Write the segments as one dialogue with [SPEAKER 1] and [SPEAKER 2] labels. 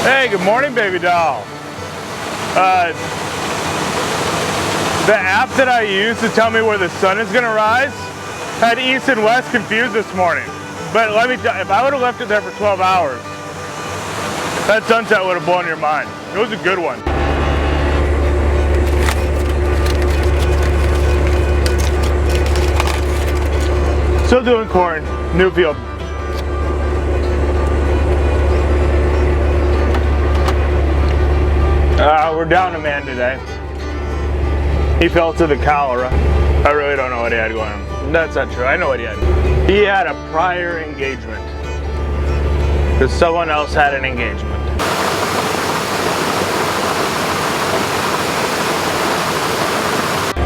[SPEAKER 1] Hey, good morning, baby doll. The app that I use to tell me where the sun is gonna rise had east and west confused this morning. But let me tell you, if I would have left it there for 12 hours, that sunset would have blown your mind. It was a good one. Still doing corn, new field. We're down a man today. He fell to the cholera. I really don't know what he had going on. That's not true. I know what he had. He had a prior engagement. Because someone else had an engagement.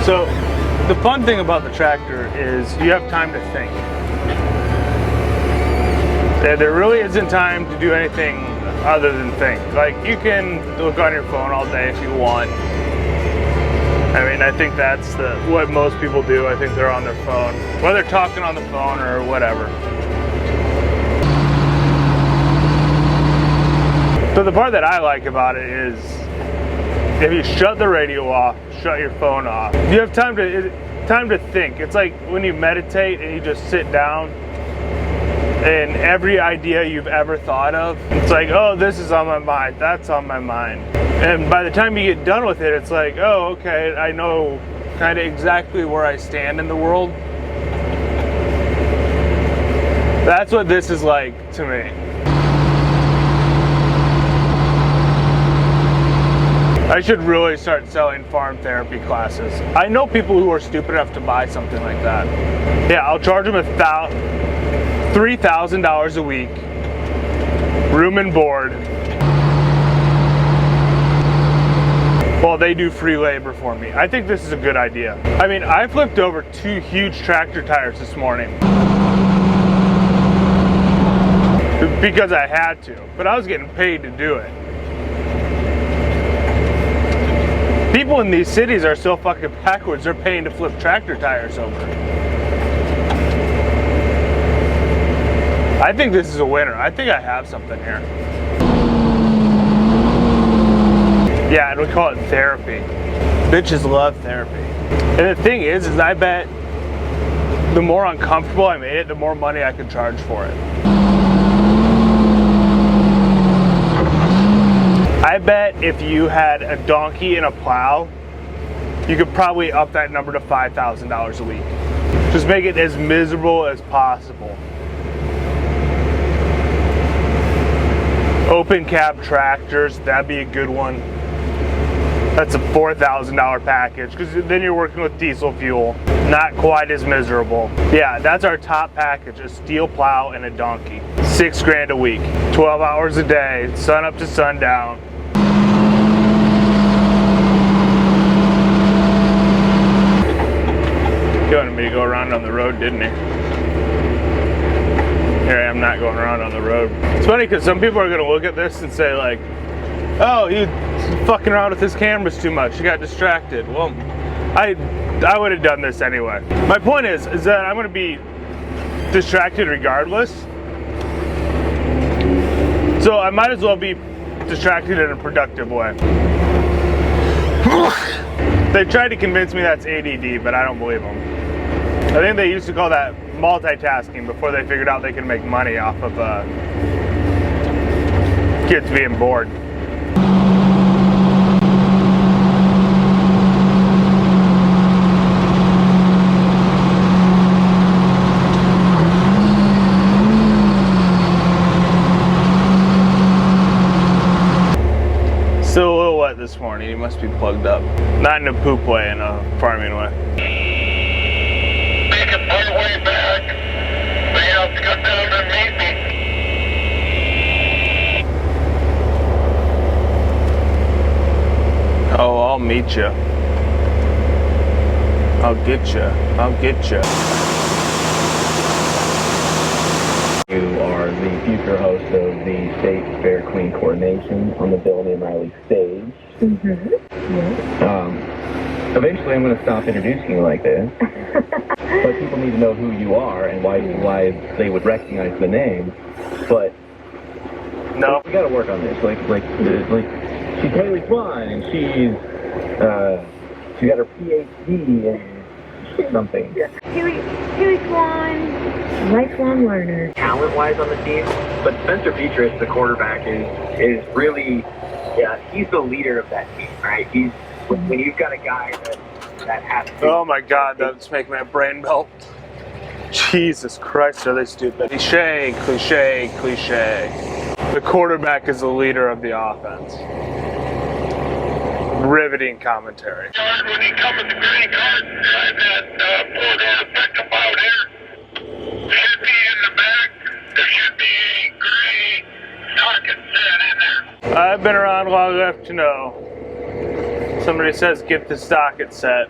[SPEAKER 1] So, the fun thing about the tractor is you have time to think. There really isn't time to do anything other than think. Like, you can look on your phone all day if you want. I mean, I think that's what most people do. I think they're on their phone, whether they're talking on the phone or whatever. So the part that I like about it is if you shut the radio off, shut your phone off, you have time to think. It's like when you meditate and you just sit down and every idea you've ever thought of, it's like, oh, this is on my mind, that's on my mind. And by the time you get done with it, it's like, oh, okay, I know kind of exactly where I stand in the world. That's what this is like to me. I should really start selling farm therapy classes. I know people who are stupid enough to buy something like that. Yeah, I'll charge them $3,000 a week, room and board, while they do free labor for me. I think this is a good idea. I mean, I flipped over 2 huge tractor tires this morning because I had to, but I was getting paid to do it. People in these cities are so fucking backwards, they're paying to flip tractor tires over. I think this is a winner. I think I have something here. Yeah, and we call it therapy. Bitches love therapy. And the thing is I bet the more uncomfortable I made it, the more money I could charge for it. I bet if you had a donkey and a plow, you could probably up that number to $5,000 a week. Just make it as miserable as possible. Open cab tractors, that'd be a good one. That's a $4,000 package because then you're working with diesel fuel. Not quite as miserable. Yeah, that's our top package, a steel plow and a donkey. $6 grand a week, 12 hours a day, sun up to sundown. He wanted me to go around on the road, didn't he? Here I am not going around on the road. It's funny because some people are going to look at this and say like, oh, he's fucking around with his cameras too much. He got distracted. Well, I would have done this anyway. My point is that I'm going to be distracted regardless. So I might as well be distracted in a productive way. They tried to convince me that's ADD, but I don't believe them. I think they used to call that multitasking before they figured out they could make money off of kids being bored. Still a little wet this morning. He must be plugged up. Not in a poop way, in a farming way.
[SPEAKER 2] Make it part way back. They have to come down and meet me.
[SPEAKER 1] Oh, I'll meet you. I'll get you. I'll get you.
[SPEAKER 3] You are the future host of the State Fair Queen Coronation on the Bill and Riley stage.
[SPEAKER 4] Mm-hmm. Yes.
[SPEAKER 3] Eventually I'm going to stop introducing you like this. But people need to know who you are and why they would recognize the name. But
[SPEAKER 1] No.
[SPEAKER 3] We gotta work on this. Like she's Haley Swan, and she's got her PhD in something.
[SPEAKER 4] Haley Swan, lifelong learner.
[SPEAKER 3] Talent-wise on the team, but Spencer Petras, the quarterback, is really, he's the leader of that team, right? He's when you've got a guy that has to.
[SPEAKER 1] Oh my God, that's making my brain melt. Jesus Christ, are they stupid? Cliche, cliche, cliche. The quarterback is the leader of the offense. Riveting commentary.
[SPEAKER 2] George, when he come with the green card, drive that four-door pickup out here. Should be in the back. There should be a gray socket set in there.
[SPEAKER 1] I've been around long enough to know. Somebody says get the socket set.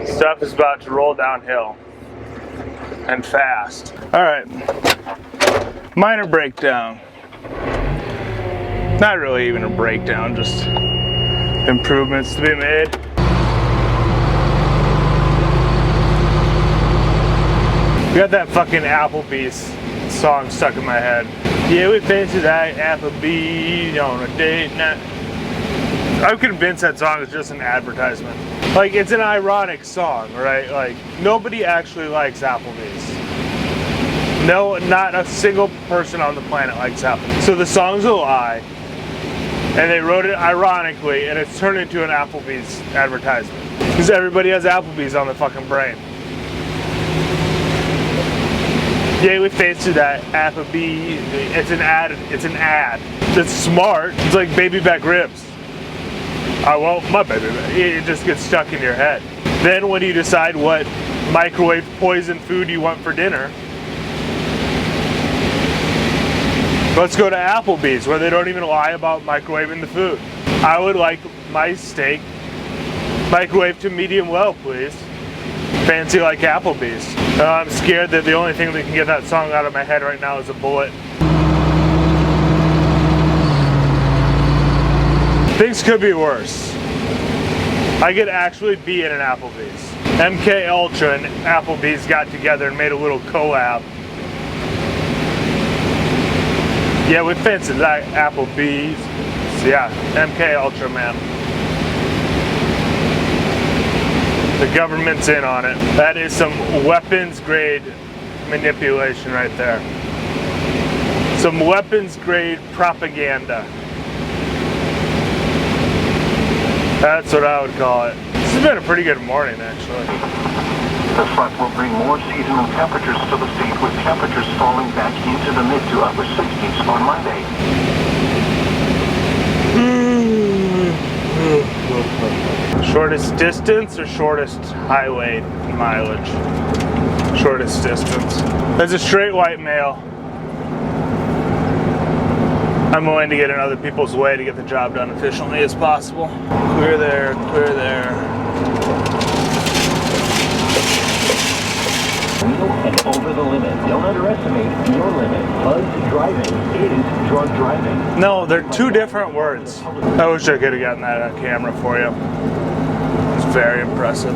[SPEAKER 1] Stuff is about to roll downhill. And fast. Alright. Minor breakdown. Not really even a breakdown, just improvements to be made. We got that fucking Applebee's song stuck in my head. Yeah, we fancy that Applebee's on a date night. I'm convinced that song is just an advertisement. Like, it's an ironic song, right? Like, nobody actually likes Applebee's. No, not a single person on the planet likes Applebee's. So the song's a lie, and they wrote it ironically, and it's turned into an Applebee's advertisement. Because everybody has Applebee's on their fucking brain. Yeah, we fancy that Applebee's. It's an ad. It's an ad. It's smart. It's like baby back ribs. I want my baby back. It just gets stuck in your head. Then when you decide what microwave poison food you want for dinner, let's go to Applebee's, where they don't even lie about microwaving the food. I would like my steak microwaved to medium well, please. Fancy like Applebee's. I'm scared that the only thing that can get that song out of my head right now is a bullet. Things could be worse. I could actually be in an Applebee's. MK Ultra and Applebee's got together and made a little collab. Yeah, we fancy like Applebee's. So yeah, MK Ultra, man. The government's in on it. That is some weapons grade manipulation right there. Some weapons grade propaganda. That's what I would call it. This has been a pretty good morning, actually.
[SPEAKER 5] The front will bring more seasonal temperatures to the state, with temperatures falling back into the mid to upper 60s on Monday.
[SPEAKER 1] Shortest distance or shortest highway mileage? Shortest distance. As a straight white male, I'm willing to get in other people's way to get the job done efficiently as possible. Clear there, clear there.
[SPEAKER 5] Wheel and over the limit. Don't underestimate your limit. Buzzed driving is drug driving.
[SPEAKER 1] No, they're two different words. I wish I could have gotten that on camera for you. It's very impressive.